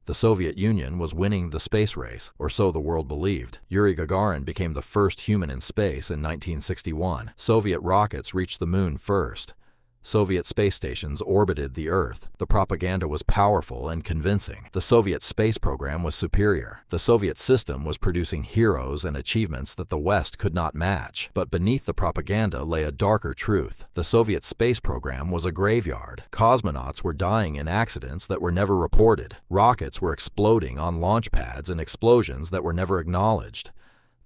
The Soviet Union was winning the space race, or so the world believed. Yuri Gagarin became the first human in space in 1961. Soviet rockets reached the moon first. Soviet space stations orbited the Earth. The propaganda was powerful and convincing. The Soviet space program was superior. The Soviet system was producing heroes and achievements that the West could not match. But beneath the propaganda lay a darker truth. The Soviet space program was a graveyard. Cosmonauts were dying in accidents that were never reported. Rockets were exploding on launch pads in explosions that were never acknowledged.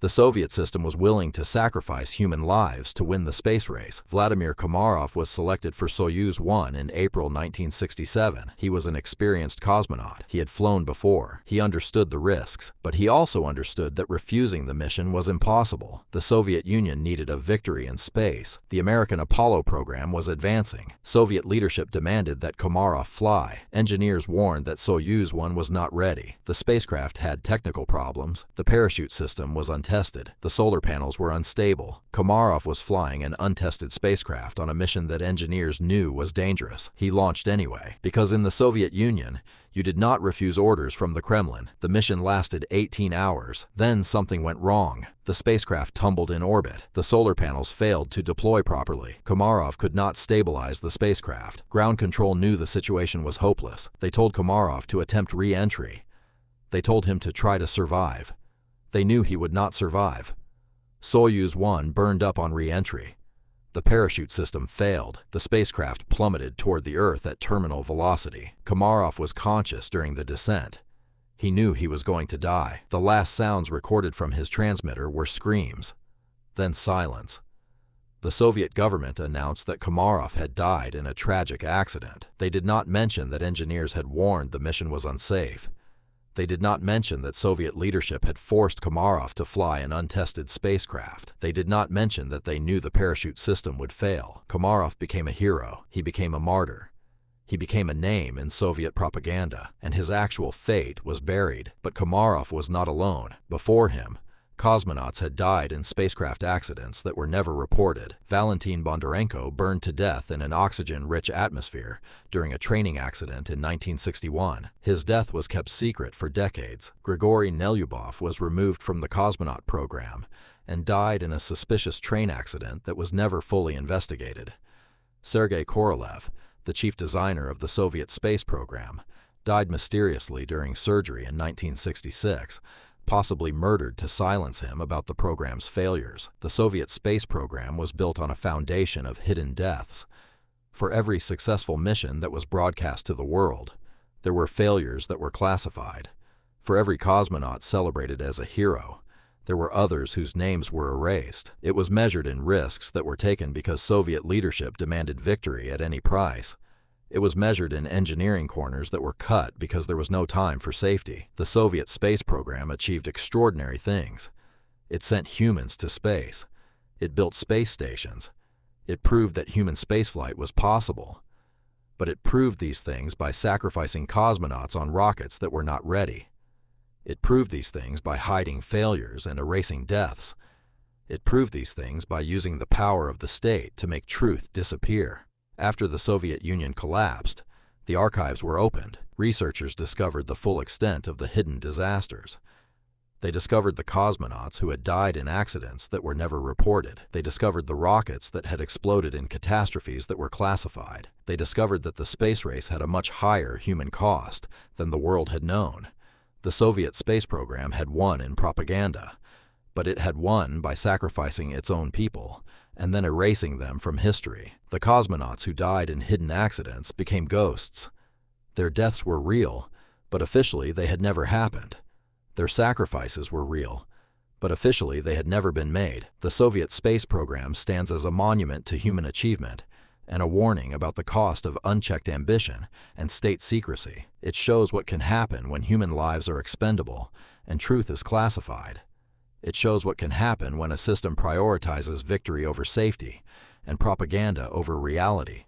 The Soviet system was willing to sacrifice human lives to win the space race. Vladimir Komarov was selected for Soyuz 1 in April 1967. He was an experienced cosmonaut. He had flown before. He understood the risks, but he also understood that refusing the mission was impossible. The Soviet Union needed a victory in space. The American Apollo program was advancing. Soviet leadership demanded that Komarov fly. Engineers warned that Soyuz 1 was not ready. The spacecraft had technical problems. The parachute system was untested. The solar panels were unstable. Komarov was flying an untested spacecraft on a mission that engineers knew was dangerous. He launched anyway, because in the Soviet Union, you did not refuse orders from the Kremlin. The mission lasted 18 hours. Then something went wrong. The spacecraft tumbled in orbit. The solar panels failed to deploy properly. Komarov could not stabilize the spacecraft. Ground control knew the situation was hopeless. They told Komarov to attempt re-entry. They told him to try to survive. They knew he would not survive. Soyuz 1 burned up on re-entry. The parachute system failed. The spacecraft plummeted toward the Earth at terminal velocity. Komarov was conscious during the descent. He knew he was going to die. The last sounds recorded from his transmitter were screams, then silence. The Soviet government announced that Komarov had died in a tragic accident. They did not mention that engineers had warned the mission was unsafe. They did not mention that Soviet leadership had forced Komarov to fly an untested spacecraft. They did not mention that they knew the parachute system would fail. Komarov became a hero. He became a martyr. He became a name in Soviet propaganda, and his actual fate was buried. But Komarov was not alone. Before him, cosmonauts had died in spacecraft accidents that were never reported. Valentin Bondarenko burned to death in an oxygen-rich atmosphere during a training accident in 1961. His death was kept secret for decades. Grigory Nelyubov was removed from the cosmonaut program and died in a suspicious train accident that was never fully investigated. Sergei Korolev, the chief designer of the Soviet space program, died mysteriously during surgery in 1966, possibly murdered to silence him about the program's failures. The Soviet space program was built on a foundation of hidden deaths. For every successful mission that was broadcast to the world, there were failures that were classified. For every cosmonaut celebrated as a hero, there were others whose names were erased. It was measured in risks that were taken because Soviet leadership demanded victory at any price. It was measured in engineering corners that were cut because there was no time for safety. The Soviet space program achieved extraordinary things. It sent humans to space. It built space stations. It proved that human spaceflight was possible. But it proved these things by sacrificing cosmonauts on rockets that were not ready. It proved these things by hiding failures and erasing deaths. It proved these things by using the power of the state to make truth disappear. After the Soviet Union collapsed, the archives were opened. Researchers discovered the full extent of the hidden disasters. They discovered the cosmonauts who had died in accidents that were never reported. They discovered the rockets that had exploded in catastrophes that were classified. They discovered that the space race had a much higher human cost than the world had known. The Soviet space program had won in propaganda, but it had won by sacrificing its own people and then erasing them from history. The cosmonauts who died in hidden accidents became ghosts. Their deaths were real, but officially they had never happened. Their sacrifices were real, but officially they had never been made. The Soviet space program stands as a monument to human achievement and a warning about the cost of unchecked ambition and state secrecy. It shows what can happen when human lives are expendable and truth is classified. It shows what can happen when a system prioritizes victory over safety and propaganda over reality.